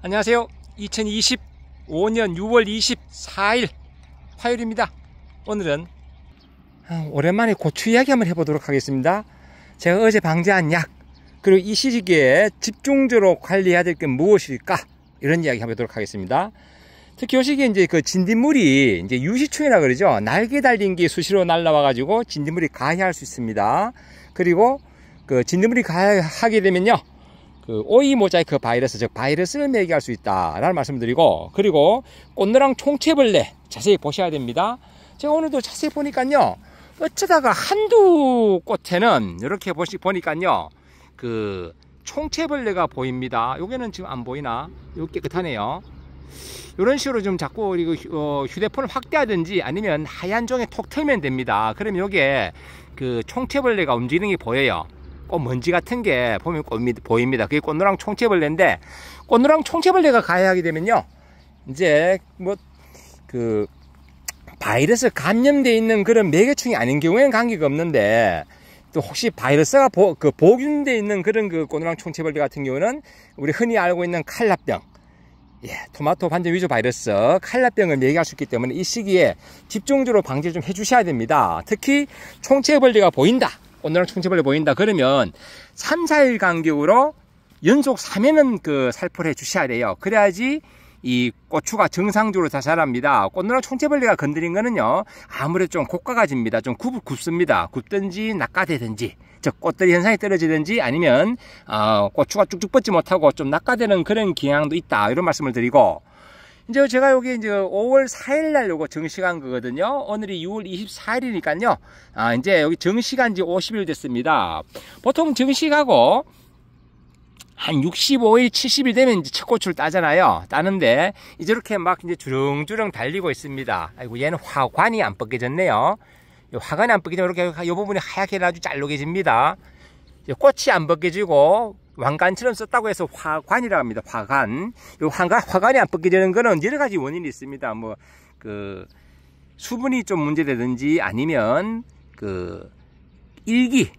안녕하세요. 2025년 6월 24일 화요일입니다. 오늘은 오랜만에 고추 이야기 한번 해보도록 하겠습니다. 제가 어제 방제한 약, 그리고 이 시기에 집중적으로 관리해야 될 게 무엇일까, 이런 이야기 해보도록 하겠습니다. 특히 이 시기에 이제 그 진딧물이 이제 유시충이라 그러죠. 날개 달린 게 수시로 날라와가지고 진딧물이 가해할 수 있습니다. 그리고 그 진딧물이 가해하게 되면요, 그 오이 모자이크 바이러스, 즉 바이러스를 매개할 수 있다라는 말씀드리고, 그리고 꽃노랑 총채벌레 자세히 보셔야 됩니다. 제가 오늘도 자세히 보니까요, 어쩌다가 한두 꽃에는 이렇게 보니까요, 그 총채벌레가 보입니다. 요게는 지금 안 보이나? 요 깨끗하네요. 이런 식으로 좀 자꾸 휴대폰을 확대하든지 아니면 하얀 종에 톡 틀면 됩니다. 그러면 요게 그 총채벌레가 움직이는 게 보여요. 꽃 먼지 같은 게 보면 보입니다. 그게 꽃노랑 총채벌레인데, 꽃노랑 총채벌레가 가해하게 되면요, 이제 뭐 그 바이러스 감염되어 있는 그런 매개충이 아닌 경우에는 관계가 없는데, 또 혹시 바이러스가 보균되어 있는 그런 그 꽃노랑 총채벌레 같은 경우는 우리 흔히 알고 있는 칼라병, 토마토 반전 위조 바이러스 칼라병을 매개할 수 있기 때문에 이 시기에 집중적으로 방지를 좀 해주셔야 됩니다. 특히 총채벌레가 보인다, 꽃노랑 총채벌레 보인다 그러면 3, 4일 간격으로 연속 3회는 그 살포를 해 주셔야 돼요. 그래야지 이 고추가 정상적으로 다 자랍니다. 꽃노랑 총채벌레가 건드린 거는요, 아무래도 좀 고가가 집니다. 좀 굽습니다. 굽든지 낙가되든지, 즉 꽃들이 현상이 떨어지든지 아니면 고추가 쭉쭉 뻗지 못하고 좀 낙가되는 그런 경향도 있다, 이런 말씀을 드리고, 이제 제가 여기 이제 5월 4일날 요거 정식한 거거든요. 오늘이 6월 24일이니까요. 이제 여기 정식한 지 50일 됐습니다. 보통 정식하고 한 65일, 70일 되면 이제 첫 고추를 따잖아요. 따는데 이제 이렇게 막 이제 주렁주렁 달리고 있습니다. 아이고, 얘는 화관이 안 벗겨졌네요. 화관이 안 벗겨지면 이렇게 이 부분이 하얗게 아주 잘 녹여집니다. 꽃이 안 벗겨지고 왕관처럼 썼다고 해서 화관이라고 합니다. 화관. 요 화관이 안 벗겨지는 거는 여러 가지 원인이 있습니다. 뭐 그 수분이 좀 문제되든지 아니면 그 일기,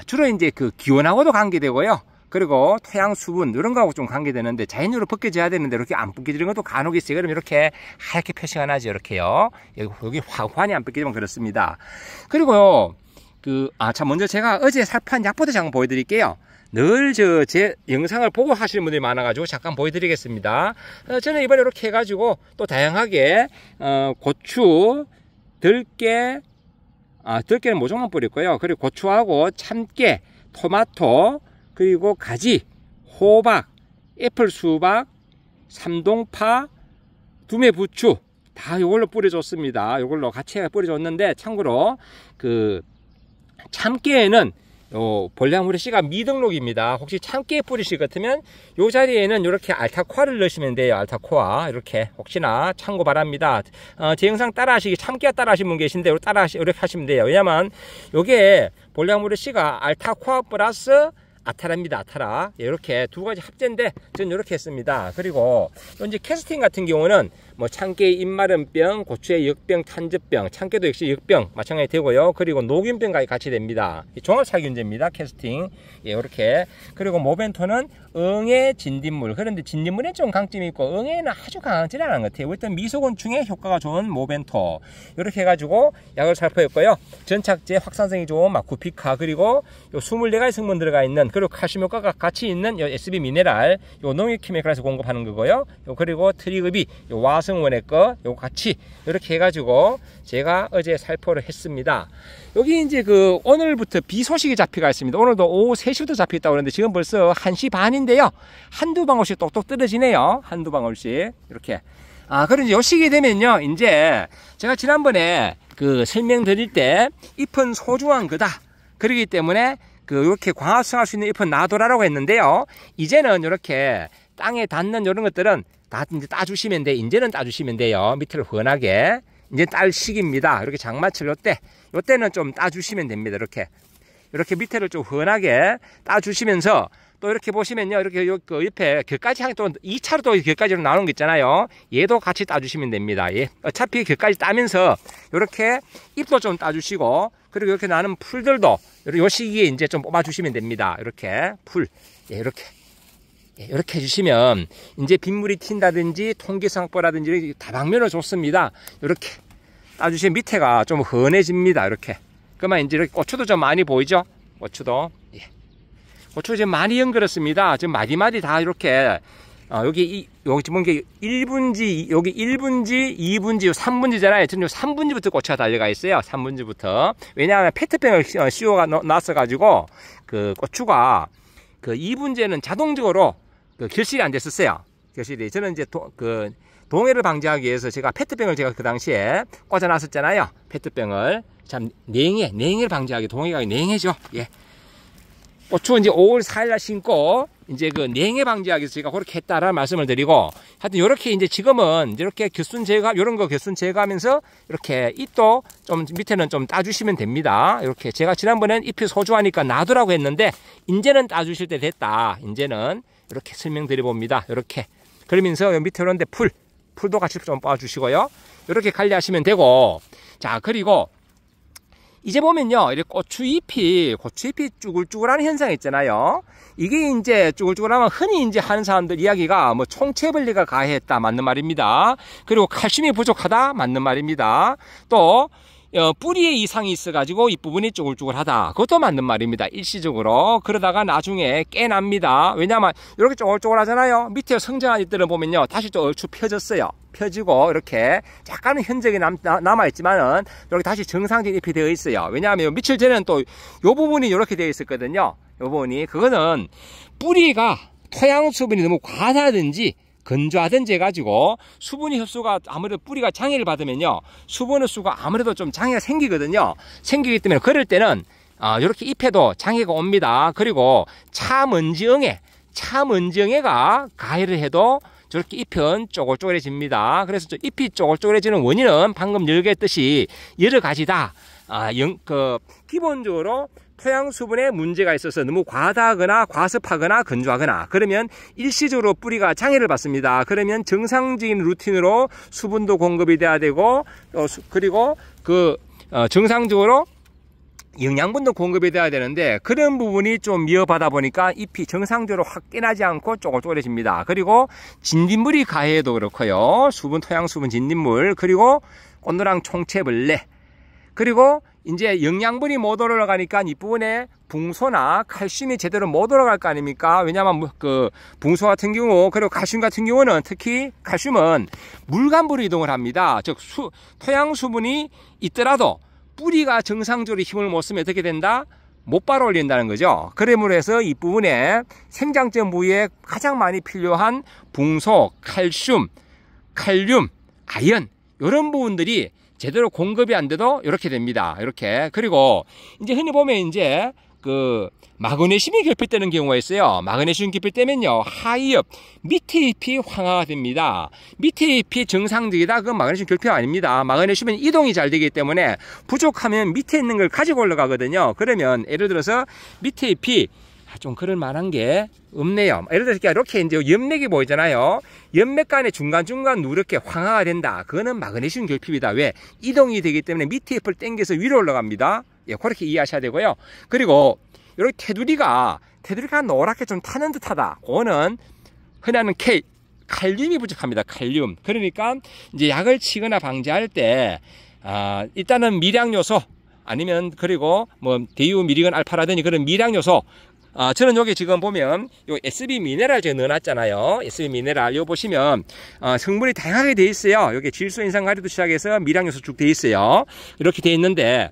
주로 이제 그 기온하고도 관계되고요. 그리고 토양 수분 이런 거하고 좀 관계되는데, 자연으로 벗겨져야 되는데 이렇게 안 벗겨지는 것도 간혹 있어요. 그러면 이렇게 하얗게 표시가 나죠. 이렇게요. 여기 화관이 안 벗겨지면 그렇습니다. 그리고요, 먼저 제가 어제 살포한 약부터 잠깐 보여드릴게요. 늘 제 영상을 보고 하시는 분들이 많아가지고 잠깐 보여드리겠습니다. 저는 이번에 이렇게 해가지고 또 다양하게 고추, 들깨, 들깨는 모종만 뿌렸고요. 그리고 고추하고 참깨, 토마토, 그리고 가지, 호박, 애플 수박, 삼동파, 두메 부추 다 이걸로 뿌려줬습니다. 이걸로 같이 뿌려줬는데, 참고로 그 참깨에는 볼량무리 씨가 미등록입니다. 혹시 참깨 뿌리실 것 같으면 이 자리에는 이렇게 알타코아를 넣으시면 돼요. 알타코아 이렇게 혹시나 참고 바랍니다. 제 영상 따라하시기, 참깨 따라하시는 분 계신데 이렇게 하시면 돼요. 왜냐면 요게 볼량무리 씨가 알타코아 플러스 아타라입니다. 아타라. 이렇게 두 가지 합제인데 저는 이렇게 했습니다. 그리고 이제 캐스팅 같은 경우는 뭐 참깨 입마름병, 고추의 역병, 탄저병, 참깨도 역시 역병 마찬가지 되고요. 그리고 녹균병까지 같이 됩니다. 종합살균제입니다. 캐스팅. 이렇게. 그리고 모벤토는 응애 진딧물. 그런데 진딧물에 좀 강점이 있고 응애는 아주 강하지 않은 것 같아요. 일단 미소곤충에 효과가 좋은 모벤토. 이렇게 해가지고 약을 살포했고요. 전착제 확산성이 좋은 마쿠피카, 그리고 요 24가지 성분 들어가 있는, 그리고 칼슘 효과가 같이 있는 요 SB 미네랄, 요 농협케미칼에서 공급하는 거고요. 그리고 트리그비, 요 와성원의 거, 요 같이 이렇게 해가지고 제가 어제 살포를 했습니다. 여기 이제 오늘부터 비 소식이 잡혀가 있습니다. 오늘도 오후 3시부터 잡혀있다고 그러는데 지금 벌써 1시 반인데요. 한두 방울씩 똑똑 떨어지네요. 한두 방울씩. 이렇게. 그런데 요 시기 되면요, 이제 제가 지난번에 설명드릴 때 잎은 소중한 거다, 그러기 때문에 이렇게 광합성할 수 있는 잎은 놔둬라라고 했는데요. 이제는 이렇게 땅에 닿는 이런 것들은 다 이제 따주시면 돼. 이제는 따주시면 돼요. 밑을 훤하게. 이제 딸 시기입니다. 이렇게 장마철 요때는 좀 따주시면 됩니다. 이렇게 밑에를 좀 훤하게 따주시면서, 또 이렇게 보시면요, 이렇게 옆에 곁까지 향이 또 2차로 또 곁까지로 나오는 거 있잖아요. 얘도 같이 따주시면 됩니다. 어차피 곁까지 따면서 이렇게 잎도 좀 따주시고, 그리고 이렇게 나는 풀들도 요 시기에 이제 좀 뽑아주시면 됩니다. 이렇게 풀, 이렇게 이렇게 해주시면 이제 빗물이 튄다든지 통기성 확보라든지 다방면으로 좋습니다. 이렇게 따주시면 밑에가 좀 헌해집니다. 이렇게. 그러면 이제 이렇게 고추도 좀 많이 보이죠? 고추도. 예. 고추 지금 많이 연결했습니다. 지금 마디마디 다 이렇게 여기 지금 이게 1분지, 여기 1분지, 2분지, 3분지잖아요. 지금 3분지부터 고추가 달려가 있어요. 3분지부터. 왜냐하면 페트병을 씌워 놨어가지고 그 고추가 그 2분지에는 자동적으로 그 결실이 안 됐었어요. 결실이. 저는 이제 동해를 방지하기 위해서 제가 페트병을 제가 그 당시에 꽂아놨었잖아요. 페트병을. 참, 냉해를 방지하기, 동해가 냉해죠. 예. 고추 이제 5월 4일날 심고, 이제 그 냉해 방지하기 위해서 제가 그렇게 했다라는 말씀을 드리고, 하여튼 요렇게 이제 지금은 이렇게 겨순 제거, 요런 거 겨순 제거하면서 이렇게 잎도 좀 밑에는 좀 따주시면 됩니다. 이렇게 제가 지난번엔 잎이 소중하니까 놔두라고 했는데, 이제는 따주실 때 됐다. 이제는 이렇게 설명드려봅니다. 이렇게. 그러면서 요 밑에 오는데 풀도 같이 좀 빻아주시고요. 이렇게 관리하시면 되고, 자, 그리고 이제 보면요, 이렇게 고추잎이 쭈글쭈글하는 현상이 있잖아요. 이게 이제 쭈글쭈글하면 흔히 이제 하는 사람들 이야기가 뭐 총체벌리가 가해했다, 맞는 말입니다. 그리고 칼슘이 부족하다, 맞는 말입니다. 또 뿌리에 이상이 있어가지고 이 부분이 쭈글쭈글하다, 그것도 맞는 말입니다. 일시적으로. 그러다가 나중에 깨납니다. 왜냐하면 이렇게 쪼글쪼글하잖아요. 밑에 성장한 잎들을 보면요, 다시 또 얼추 펴졌어요. 펴지고 이렇게 약간은 흔적이 남아있지만은 이렇게 다시 정상적인 잎이 되어 있어요. 왜냐하면 며칠 전에는 또 이 부분이 이렇게 되어 있었거든요. 요 부분이. 그거는 뿌리가 토양 수분이 너무 과다든지 건조하든지 해가지고 수분이 흡수가 아무래도 뿌리가 장애를 받으면요, 수분 흡수가 아무래도 좀 장애가 생기거든요. 생기기 때문에 그럴 때는 이렇게 잎에도 장애가 옵니다. 그리고 차먼지응애가 가해를 해도 저렇게 잎은 쪼글쪼글해집니다. 그래서 잎이 쪼글쪼글해지는 원인은 방금 얘기했듯이 여러 가지다. 기본적으로 토양 수분에 문제가 있어서 너무 과다하거나 과습하거나 건조하거나, 그러면 일시적으로 뿌리가 장애를 받습니다. 그러면 정상적인 루틴으로 수분도 공급이 돼야 되고, 그리고 정상적으로 영양분도 공급이 돼야 되는데, 그런 부분이 좀 위협하다 보니까 잎이 정상적으로 확 깨나지 않고 쪼글쪼글해집니다. 그리고 진딧물이 가해도 그렇고요. 토양 수분 진딧물, 그리고 꽃노랑 총채벌레, 그리고 이제 영양분이 못 올라가니까 이 부분에 붕소나 칼슘이 제대로 못 올라갈 거 아닙니까? 왜냐하면 붕소 같은 경우, 그리고 칼슘 같은 경우는, 특히 칼슘은 물간부로 이동을 합니다. 즉 토양 수분이 있더라도 뿌리가 정상적으로 힘을 못 쓰면 어떻게 된다? 못 발아 올린다는 거죠. 그러므로 해서 이 부분에 생장점 부위에 가장 많이 필요한 붕소, 칼슘, 칼륨, 아연, 이런 부분들이 제대로 공급이 안 돼도 이렇게 됩니다. 이렇게. 그리고 이제 흔히 보면 이제 마그네슘이 결핍되는 경우가 있어요. 마그네슘 결핍되면요, 하이엽 밑에 잎이 황화가 됩니다. 밑에 잎이 정상적이다, 그건 마그네슘 결핍 아닙니다. 마그네슘은 이동이 잘 되기 때문에 부족하면 밑에 있는 걸 가지고 올라가거든요. 그러면 예를 들어서 밑에 잎이 좀 그럴 만한 게 없네요. 예를 들어서 이렇게 이제 연맥이 보이잖아요. 연맥 간에 중간중간 누렇게 황화가 된다, 그거는 마그네슘 결핍이다. 왜? 이동이 되기 때문에 밑에 잎을 당겨서 위로 올라갑니다. 예, 그렇게 이해하셔야 되고요. 그리고 이렇게 테두리가 노랗게 좀 타는 듯하다, 그거는 흔히 하는 칼륨이 부족합니다. 칼륨. 그러니까 이제 약을 치거나 방지할 때 일단은 미량 요소, 아니면 그리고 뭐 대유 미리건 알파라든지 그런 미량 요소, 저는 여기 지금 보면 요 SB 미네랄 제가 넣어놨잖아요. SB 미네랄 요 보시면 성분이 다양하게 돼 있어요. 여기 질소 인상 가리도 시작해서 미량 요소 쭉 돼 있어요. 이렇게 돼 있는데,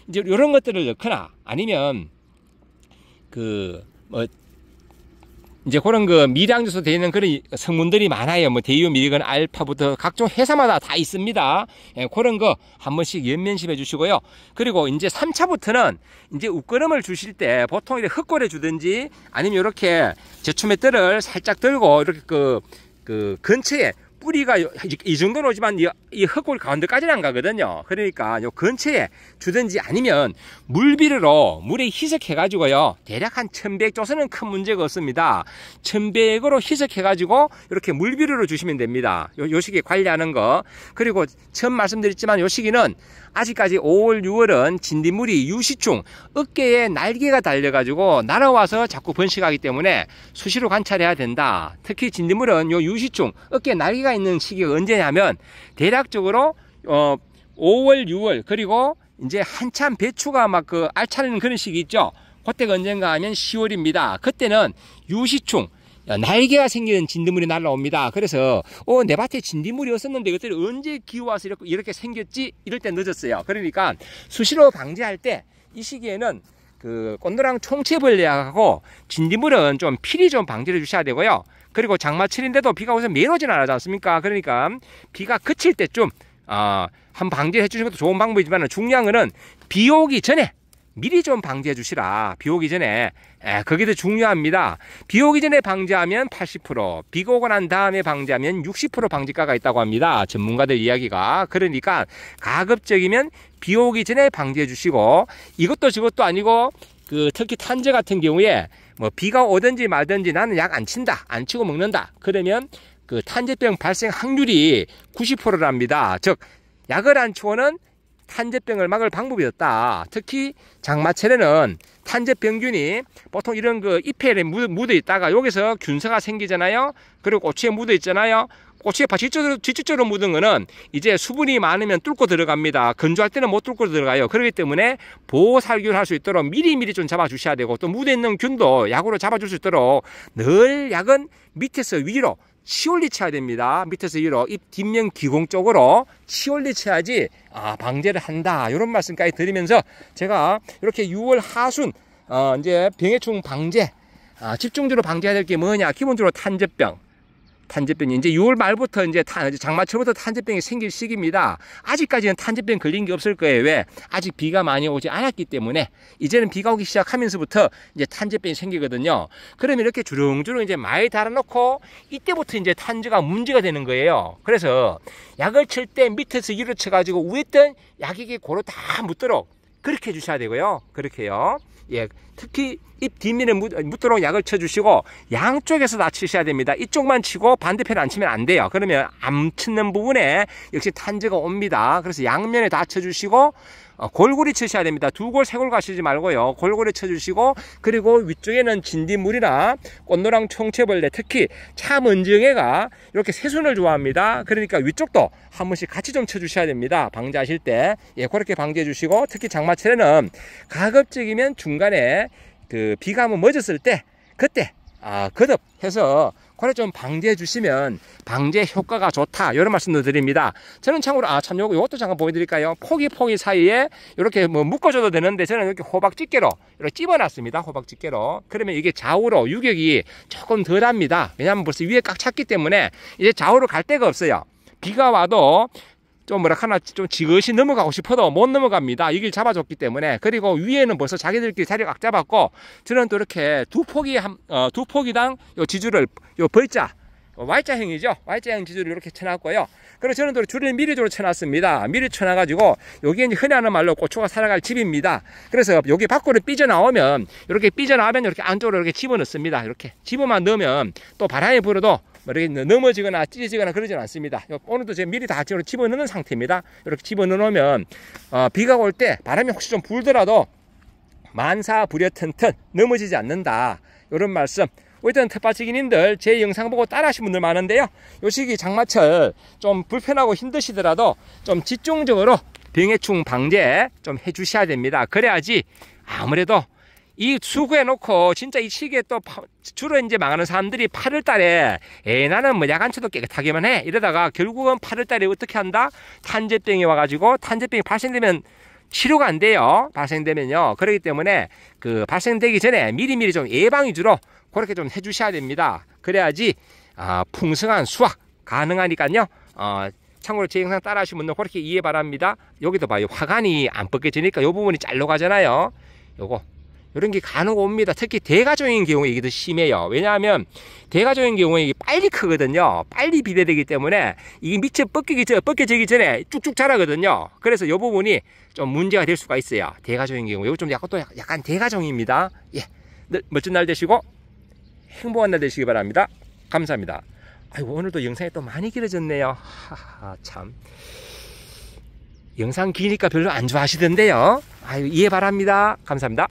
이제 이런 것들을 넣거나 아니면 이제 그런 미량 요소 되어 있는 그런 성분들이 많아요. 뭐 대유 미리건 알파부터 각종 회사마다 다 있습니다. 예, 그런 거 한 번씩 연면심해 주시고요. 그리고 이제 3차부터는 이제 웃거름을 주실 때 보통 이렇게 흙골에 주든지, 아니면 이렇게 제초맷들을 살짝 들고 이렇게 근처에 뿌리가 이 정도는 오지만 이 흙골 가운데까지는 안 가거든요. 그러니까 요 근처에 주든지 아니면 물비료로 물에 희석해가지고요. 대략 한 1100 줘서는 큰 문제가 없습니다. 1100으로 희석해가지고 이렇게 물비료로 주시면 됩니다. 요 시기에 관리하는 거. 그리고 처음 말씀드렸지만 요 시기는 아직까지 5월, 6월은 진딧물이 유시충, 어깨에 날개가 달려가지고 날아와서 자꾸 번식하기 때문에 수시로 관찰해야 된다. 특히 진딧물은 요 유시충, 어깨에 날개가 있는 시기가 언제냐면 대략적으로 5월, 6월 그리고 이제 한참 배추가 막 그 알차는 그런 시기 있죠. 그때가 언젠가 하면 10월입니다. 그때는 유시충, 날개가 생기는 진딧물이 날라옵니다. 그래서 내 밭에 진딧물이 없었는데 이것들이 언제 기어와서 이렇게 생겼지? 이럴 때 늦었어요. 그러니까 수시로 방지할 때 이 시기에는 그 꽃노랑 총채벌레하고 진딧물은 좀 필히 좀 방지를 주셔야 되고요. 그리고 장마철인데도 비가 오서 매일 오진 않지 않습니까? 그러니까 비가 그칠 때쯤 한 방지해 주시는 것도 좋은 방법이지만 중요한 거는 비 오기 전에 미리 좀 방지해 주시라. 비 오기 전에. 그게 더 중요합니다. 비 오기 전에 방지하면 80%, 비가 오고 난 다음에 방지하면 60% 방지가가 있다고 합니다. 전문가들 이야기가. 그러니까 가급적이면 비 오기 전에 방지해 주시고, 이것도 저것도 아니고 특히 탄저 같은 경우에 뭐 비가 오든지 말든지 나는 약 안 친다, 안 치고 먹는다. 그러면 그 탄저병 발생 확률이 90%랍니다. 즉 약을 안 치고는 탄저병을 막을 방법이 없다. 특히 장마철에는 탄저병균이 보통 이런 그 잎에 묻어 있다가 여기서 균서가 생기잖아요. 그리고 고추에 묻어 있잖아요. 고추에 뒤쪽으로 묻은 거는 이제 수분이 많으면 뚫고 들어갑니다. 건조할 때는 못 뚫고 들어가요. 그렇기 때문에 보호살균을 할 수 있도록 미리미리 좀 잡아주셔야 되고, 또 묻어 있는 균도 약으로 잡아줄 수 있도록 늘 약은 밑에서 위로 치올리 쳐야 됩니다. 밑에서 위로 잎 뒷면 기공 쪽으로 치올리 쳐야지 방제를 한다. 이런 말씀까지 드리면서 제가 이렇게 6월 하순 이제 병해충 방제 집중적으로 방제해야 될 게 뭐냐? 기본적으로 탄저병이 이제 6월 말부터 이제 장마철부터 탄저병이 생길 시기입니다. 아직까지는 탄저병 걸린 게 없을 거예요. 왜? 아직 비가 많이 오지 않았기 때문에. 이제는 비가 오기 시작하면서부터 이제 탄저병이 생기거든요. 그러면 이렇게 주렁주렁 이제 많이 달아놓고 이때부터 이제 탄저가 문제가 되는 거예요. 그래서 약을 칠 때 밑에서 위로 쳐가지고 위에 있던 약액이 고루 다 묻도록 그렇게 해주셔야 되고요. 그렇게요. 예, 특히 잎 뒷면에 묻도록 약을 쳐주시고 양쪽에서 다 치셔야 됩니다. 이쪽만 치고 반대편에 안 치면 안 돼요. 그러면 안 치는 부분에 역시 탄저가 옵니다. 그래서 양면에 다 쳐주시고 골고루 치셔야 됩니다. 두 골, 세 골 가시지 말고요. 골고루 쳐주시고, 그리고 위쪽에는 진딧물이나 꽃노랑 총채벌레, 특히 참은정해가 이렇게 새순을 좋아합니다. 그러니까 위쪽도 한 번씩 같이 좀 쳐주셔야 됩니다. 방지하실 때. 예, 그렇게 방지해 주시고, 특히 장마철에는 가급적이면 중간에 그 비가 한번 멎었을 때, 그때 거듭해서 그래 좀 방지해 주시면 방제 효과가 좋다. 이런 말씀도 드립니다. 저는 참고로 참 요것도 잠깐 보여드릴까요? 포기 사이에 이렇게 뭐 묶어줘도 되는데 저는 이렇게 호박 집게로 이렇게 찝어놨습니다. 호박 집게로. 그러면 이게 좌우로 유격이 조금 덜합니다. 왜냐하면 벌써 위에 꽉 찼기 때문에 이제 좌우로 갈 데가 없어요. 비가 와도 좀 좀 지그시 넘어가고 싶어도 못 넘어갑니다. 이 길 잡아줬기 때문에. 그리고 위에는 벌써 자기들끼리 자리를 꽉 잡았고, 저는 또 이렇게 두 포기당 요 지주를 요 V자, Y자형이죠. Y자형 지주를 이렇게 쳐놨고요. 그리고 저는 또 줄을 미리적으로 쳐놨습니다. 미리 쳐놔가지고 여기에 흔히 하는 말로 고추가 살아갈 집입니다. 그래서 여기 밖으로 삐져나오면 이렇게 이렇게 안쪽으로 이렇게 집어넣습니다. 이렇게 집어만 넣으면 또 바람이 불어도 이렇게 넘어지거나 찢어지거나 그러진 않습니다. 오늘도 제가 미리 다 집어넣는 상태입니다. 이렇게 집어넣으면 비가 올 때 바람이 혹시 좀 불더라도 만사 부려튼튼 넘어지지 않는다. 이런 말씀. 어쨌든 텃밭지기님들 제 영상 보고 따라 하신 분들 많은데요. 요 시기 장마철 좀 불편하고 힘드시더라도 좀 집중적으로 병해충 방제 좀 해주셔야 됩니다. 그래야지 아무래도 이 수구해 놓고 진짜 이 시기에 또 주로 이제 망하는 사람들이 8월 달에 나는 뭐 약 안 쳐도 깨끗하게만 해. 이러다가 결국은 8월 달에 어떻게 한다? 탄저병이 와가지고 탄저병이 발생되면 치료가 안 돼요. 발생되면요. 그렇기 때문에 그 발생되기 전에 미리미리 좀 예방 위주로 그렇게 좀 해주셔야 됩니다. 그래야지 풍성한 수확 가능하니까요. 참고로 제 영상 따라 하시는 분들 그렇게 이해 바랍니다. 여기도 봐요. 화관이 안 벗겨지니까 이 부분이 잘로 가잖아요. 이런 게 간혹 옵니다. 특히 대가종인 경우에 이게 더 심해요. 왜냐하면 대가종인 경우에 이게 빨리 크거든요. 빨리 비대되기 때문에 이게 밑에 벗겨지기 전에 쭉쭉 자라거든요. 그래서 이 부분이 좀 문제가 될 수가 있어요. 대가종인 경우. 이거 좀 약간 대가종입니다. 예. 멋진 날 되시고 행복한 날 되시기 바랍니다. 감사합니다. 아이고, 오늘도 영상이 또 많이 길어졌네요. 하하, 참. 영상 기니까 별로 안 좋아하시던데요. 아유, 이해 바랍니다. 감사합니다.